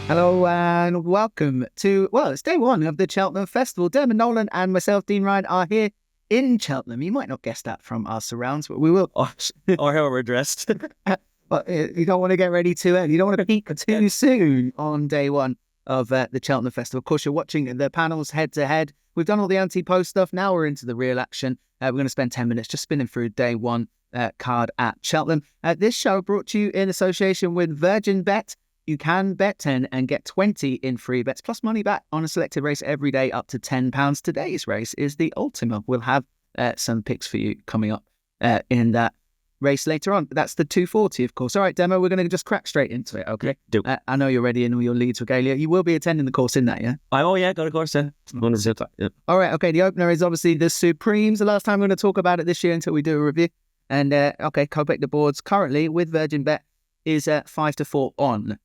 Hello and welcome to, it's day one of the Cheltenham Festival. Dermot Nolan and myself, Dean Ryan, are here in Cheltenham. You might not guess that from our surrounds, but we will. Or how we're dressed. But you don't want to get ready too early. You don't want to peak too soon on day one of the Cheltenham Festival. Of course, you're watching the panels head to head. We've done all the anti-post stuff. Now we're into the real action. We're going to spend 10 minutes just spinning through day one card at Cheltenham. This show brought to you in association with Virgin Bet. You can bet 10 and get 20 in free bets, plus money back on a selected race every day up to £10. Today's race is the Ultima. We'll have some picks for you coming up in that race later on. That's the 240, of course. All right, Demo, we're going to just crack straight into it, okay? I know you're ready in all your Leeds regalia. You will be attending the course in that, yeah? Oh, yeah, got a course, yeah. 100%. Yeah. All right, okay, the opener is obviously the Supremes. The last time we're going to talk about it this year until we do a review. And, okay, Kopek the boards currently with Virgin Bet is 5-4 on.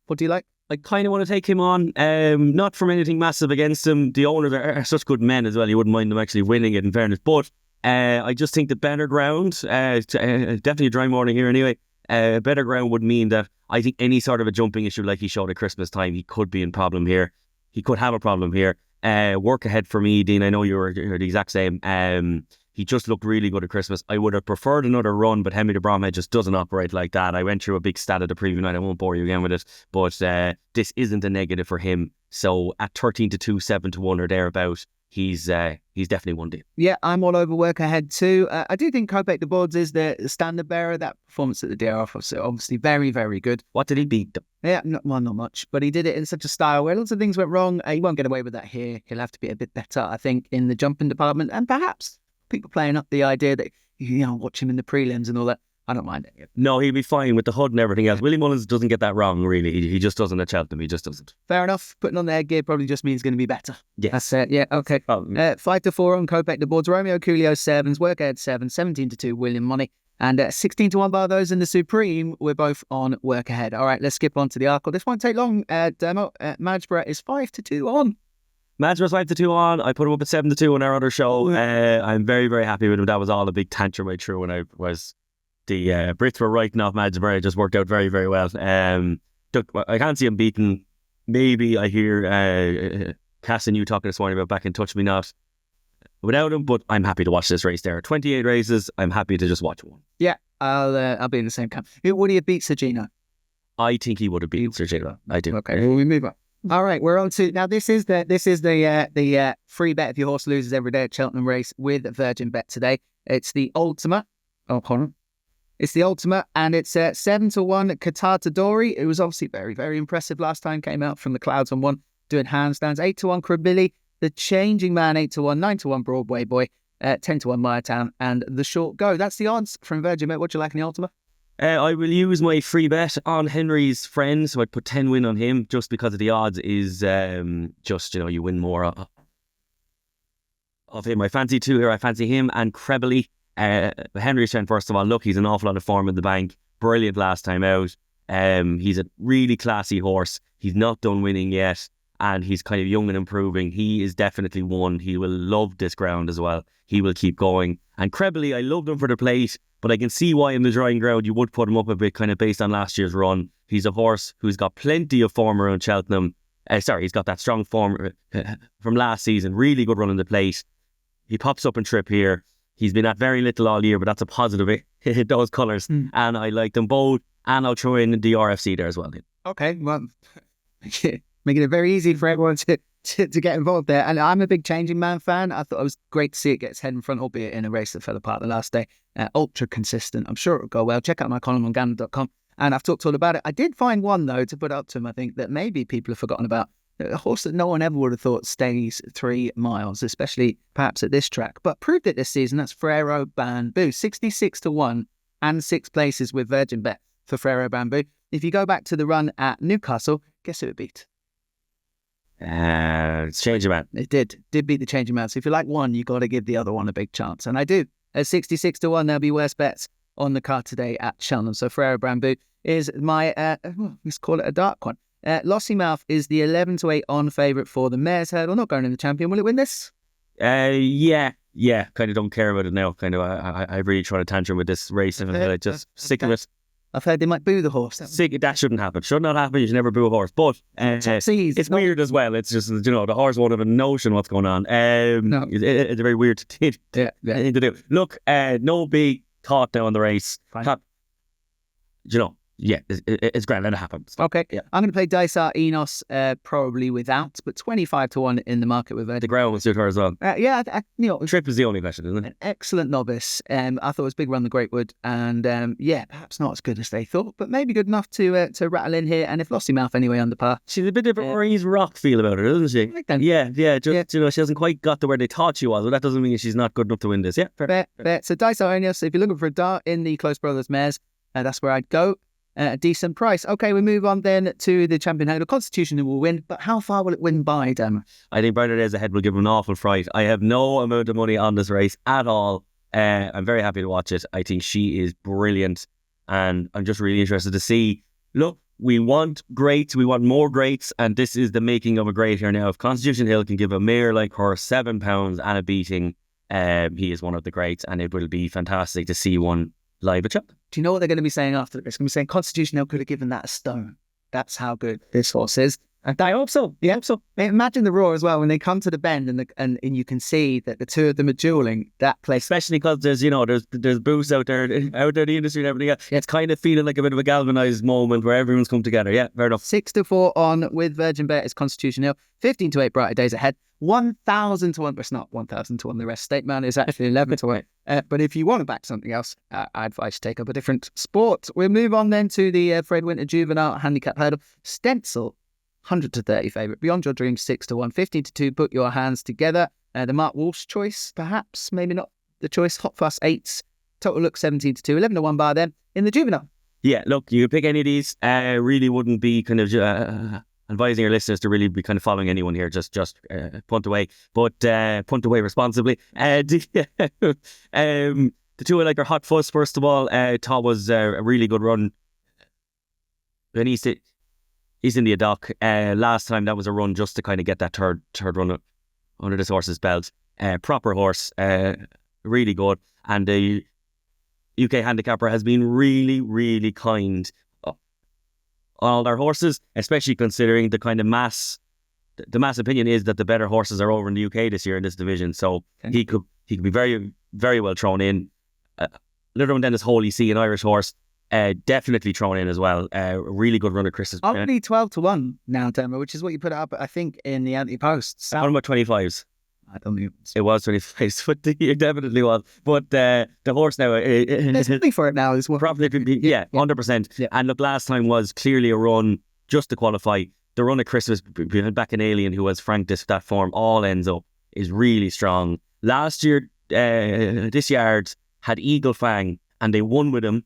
What do you like? I kind of want to take him on, not from anything massive against him. The owners are such good men as well. You wouldn't mind them actually winning it, in fairness. But I just think the better ground, definitely a dry morning here anyway, better ground would mean that I think any sort of a jumping issue like he showed at Christmas time, he could be in problem here. He could have a problem here. Work ahead for me, Dean. I know you're the exact same. He just looked really good at Christmas. I would have preferred another run, but Henry de Bromhead just doesn't operate like that. I went through a big stat at the preview night. I won't bore you again with it, but this isn't a negative for him. So at 13-2, 7-1 or thereabout, he's definitely one deal. Yeah, I'm all over work ahead too. I do think Kopek the boards is the standard bearer. That performance at the DR was obviously very, very good. What did he beat? Yeah, not much, but he did it in such a style where lots of things went wrong. He won't get away with that here. He'll have to be a bit better, I think, in the jumping department, and perhaps people playing up the idea that, watch him in the prelims and all that. I don't mind it. No, he'll be fine with the HUD and everything else. Willie Mullins doesn't get that wrong, really. He just doesn't at Cheltenham. He just doesn't. Fair enough. Putting on the headgear probably just means going to be better. Yeah. That's it. Yeah, okay. 5-4 on Kopek the boards. Romeo Coolio 7s, work ahead 7, 17-2 William Money, and 16-1 bar those in the Supreme. We're both on work ahead. All right, let's skip on to the Arkle. This won't take long. Demo. Magsborough is 5-2 on. Magsborough's 5-2 on. I put him up at 7-2 on our other show. I'm very, very happy with him. That was all a big tantrum I threw when I was... The Brits were writing off Magsborough. It just worked out very, very well. I can't see him beaten. Maybe I hear Cass and you talking this morning about back in Touch Me Not without him, but I'm happy to watch this race there. 28 races. I'm happy to just watch one. Yeah, I'll be in the same camp. Who would he have beat Sergino? I think he would have beaten Sergino. I do. Okay, well, we move on. All right, we're on to now. This is the free bet if your horse loses every day at Cheltenham Race with Virgin Bet today. It's the Ultima. Oh, hold on. It's the Ultima, and it's 7-1 Qatar to Dory. It was obviously very, very impressive last time. Came out from the clouds on one, doing handstands. 8-1 Krabilly, the Changing Man 8-1, 9-1 Broadway Boy, 10-1 Meyertown, and the Short Go. That's the odds from Virgin Bet. What do you like in the Ultima? I will use my free bet on Henry's friend, so I'd put 10 win on him just because of the odds is you win more of him. I fancy two here. I fancy him and Krabilly. Henry's friend, first of all, look, he's an awful lot of form in the bank. Brilliant last time out. He's a really classy horse. He's not done winning yet, and he's kind of young and improving. He is definitely one. He will love this ground as well. He will keep going. And Krabilly, I loved him for the plate, but I can see why in the drying ground you would put him up a bit kind of based on last year's run. He's a horse who's got plenty of form around Cheltenham. He's got that strong form from last season. Really good run in the plate. He pops up in trip here. He's been at very little all year, but that's a positive. Those colours. And I like them both. And I'll throw in the RFC there as well. Okay, well, making it very easy for everyone to get involved there. And I'm a big Changing Man fan. I thought it was great to see it get its head in front, albeit in a race that fell apart the last day. Ultra consistent. I'm sure it'll go well. Check out my column on Gambling.com. And I've talked all about it. I did find one, though, to put up to him, I think, that maybe people have forgotten about. A horse that no one ever would have thought stays 3 miles, especially perhaps at this track, but proved it this season. That's Frero Bamboo, 66-1 and 6 places with Virgin Bet for Frero Bamboo. If you go back to the run at Newcastle, guess who it beat? It's Changing Man. It did beat the Changing Man. So if you like one, you got to give the other one a big chance, and I do. At 66-1, there'll be worse bets on the card today at Cheltenham. So Frero Bamboo is my let's call it a dark one. Lossymouth is the 11-8 on favourite for the Mares' Hurdle. Not going in the champion. Will it win this? Yeah. Kind of don't care about it now. Kind of, I really try to tantrum with this race. And I just sick of it. I've heard they might boo the horse. That shouldn't happen. Should not happen. You should never boo a horse. But it's weird as well. It's just, the horse won't have a notion what's going on. No. It's a very weird thing Yeah. to do. Look, no big thought now on the race. Fine. It's grand. Let it happen. Okay. Yeah. I'm going to play Dysart Enos, probably without, but 25-1 in the market with The Virgin. ground will suit her as well. Trip is the only question, isn't it? An excellent novice. I thought it was big run the Greatwood, and perhaps not as good as they thought, but maybe good enough to rattle in here. And if Lossy Mouth anyway under par, She's a bit of a Maurice Rock feel about her, doesn't she? like them. Yeah. She hasn't quite got to where they thought she was, but that doesn't mean she's not good enough to win this. Yeah, fair. Fair. So Dysart Enos, if you're looking for a dart in the Close Brothers mares, that's where I'd go. A decent price. Okay, we move on then to the Champion Hurdle. Constitution will win, but how far will it win by, Dan? I think Brighter Days Ahead will give him an awful fright. I have no amount of money on this race at all. I'm very happy to watch it. I think she is brilliant, and I'm just really interested to see. Look, we want greats, we want more greats, and this is the making of a great here now. If Constitution Hill can give a mare like her £7 and a beating, he is one of the greats, and it will be fantastic to see one live at Cheltenham. Do you know what they're going to be saying after this? They're going to be saying Constitution Hill could have given that a stone. That's how good this horse is. And I hope so. Yeah, hope so. Imagine the roar as well when they come to the bend and you can see that the two of them are dueling. That place, especially because there's booths out there in the industry and everything. Yeah. It's kind of feeling like a bit of a galvanised moment where everyone's come together. Yeah, fair enough. 6-4 on with Virgin Bet is Constitution Hill. 15-8 Brighter Days Ahead. 1,000 to 1. But it's not 1,000 to 1. The rest State Man is actually 11 to 1. But if you want to back something else, I advise you take up a different sport. We'll move on then to the Fred Winter Juvenile Handicap Hurdle. Stencil, 100 to 30 favourite. Beyond Your Dreams, 6-1. 15-2. Put Your Hands Together. The Mark Walsh choice, perhaps, maybe not the choice. Hot Fuss 8s. Total Look 17-2. 11-1 bar then in the Juvenile. Yeah, look, you could pick any of these. Really wouldn't be kind of advising your listeners to really be kind of following anyone here. Just punt away, but punt away responsibly. The two I like are Hot Fuss. First of all, thought was a really good run. And he's in the dock. Last time that was a run just to kind of get that third run under this horse's belt. Proper horse, really good. And the UK handicapper has been really, really kind on all their horses, especially considering the kind of mass. The mass opinion is that the better horses are over in the UK this year in this division. So he could be very, very well thrown in. Another one then is Holy See, an Irish horse. Definitely thrown in as well. Really good runner, Chris. Only 12-1 now, Demo, which is what you put up, I think, in the anti-posts. What about 25s? I don't think it was 25s, but it definitely was. But the horse now, there's money for it now as well. Probably, 100%. Yeah. And look, last time was clearly a run just to qualify. The run of Christmas back in Alien, who has franked that form, all ends up is really strong. Last year, this yard had Eagle Fang, and they won with him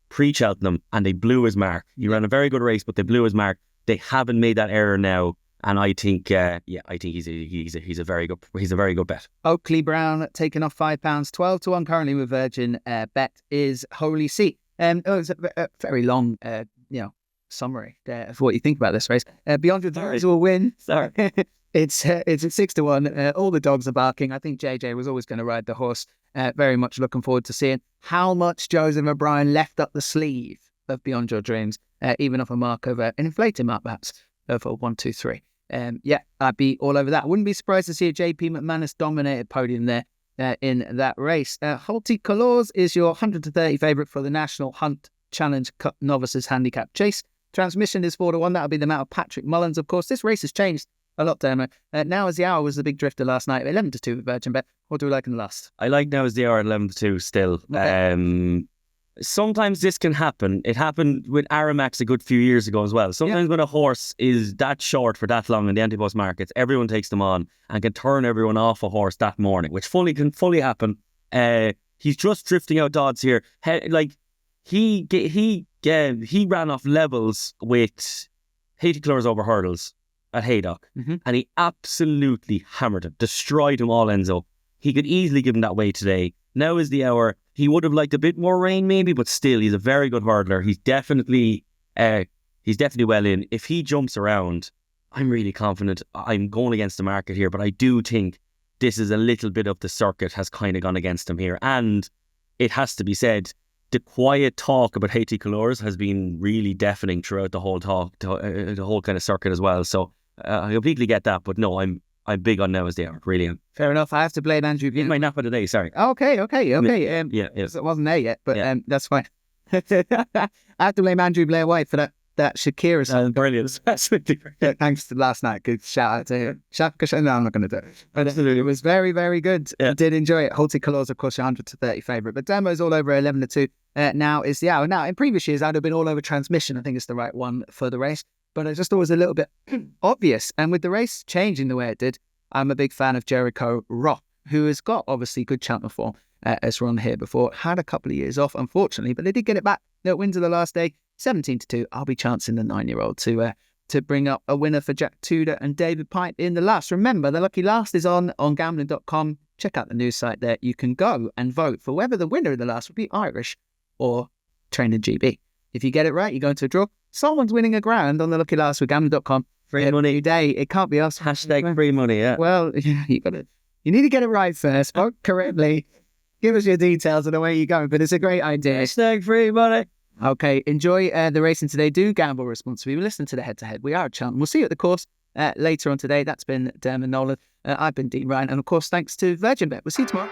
pre-Cheltenham, and they blew his mark. He ran a very good race, but they blew his mark. They haven't made that error now. And I think, he's a very good bet. Oakley Brown taking off £5, 12-1 currently with Virgin Bet is Holy See. It's a very long, summary of what you think about this race. Beyond Your Dreams will win. Sorry, it's at 6-1. All the dogs are barking. I think JJ was always going to ride the horse. Very much looking forward to seeing how much Joseph O'Brien left up the sleeve of Beyond Your Dreams, even off a mark of an inflated mark, perhaps of a 1, 2, 3. I'd be all over that. Wouldn't be surprised to see a JP McManus dominated podium there in that race. Holty Colors is your 100 to 30 favourite for the National Hunt Challenge Cup Novices Handicap Chase. Transmission is 4-1. That'll be the amount of Patrick Mullins, of course. This race has changed a lot, Demo. Now As the Hour was the big drifter last night, 11-2 with Virgin Bet. What do we like in the last? I like Now As the Hour at 11-2 still. Okay. Sometimes this can happen. It happened with Aramax a good few years ago as well. Sometimes when a horse is that short for that long in the anti-post markets, everyone takes them on and can turn everyone off a horse that morning, which can fully happen. He's just drifting out odds here. He ran off levels with 80 kilometers over hurdles at Haydock, and he absolutely hammered him, destroyed him all ends up. He could easily give him that way today. Now Is the Hour. He would have liked a bit more rain maybe, but still, he's a very good hurdler. He's definitely well in. If he jumps around, I'm really confident. I'm going against the market here, but I do think this is a little bit of the circuit has kind of gone against him here. And it has to be said, the quiet talk about HT colours has been really deafening throughout the whole talk, the whole kind of circuit as well. So I completely get that, but no, I'm big on now as they are. Really am. Fair enough. I have to blame Andrew. In my nap of the day, sorry. Okay. Yeah. So it wasn't there yet, but Yeah. that's fine. I have to blame Andrew Blair White for that Shakira song. Brilliant. Absolutely brilliant. Thanks to last night. Good shout out to him. No, I'm not going to do it. But Absolutely. it was very, very good. Yeah. I did enjoy it. Holty Colours, of course, your 100-30 favourite. But Demo's all over 11-2. Now is the hour. Now, in previous years, I'd have been all over Transmission. I think it's the right one for the race. But I just thought it was a little bit obvious. And with the race changing the way it did, I'm a big fan of Jericho Rock, who has got, obviously, good Cheltenham form, as run here before. Had a couple of years off, unfortunately, but they did get it back. No wins of the last day, 17-2. I'll be chancing the 9-year-old to bring up a winner for Jack Tudor and David Pipe in the last. Remember, the lucky last is on Gambling.com. Check out the news site there. You can go and vote for whether the winner of the last would be Irish or Trainer GB. If you get it right, you go into a draw. Someone's winning £1,000 on the lucky last with Gambling.com. Free money. Day. It can't be us. Hashtag free money, yeah. Well, you need to get it right first. Vote correctly. Give us your details and away you go. But it's a great idea. Hashtag free money. Okay, enjoy the racing today. Do gamble responsibly. Listen to the head-to-head. We are at Cheltenham. We'll see you at the course later on today. That's been Dermot Nolan. I've been Dean Ryan. And, of course, thanks to Virgin Bet. We'll see you tomorrow.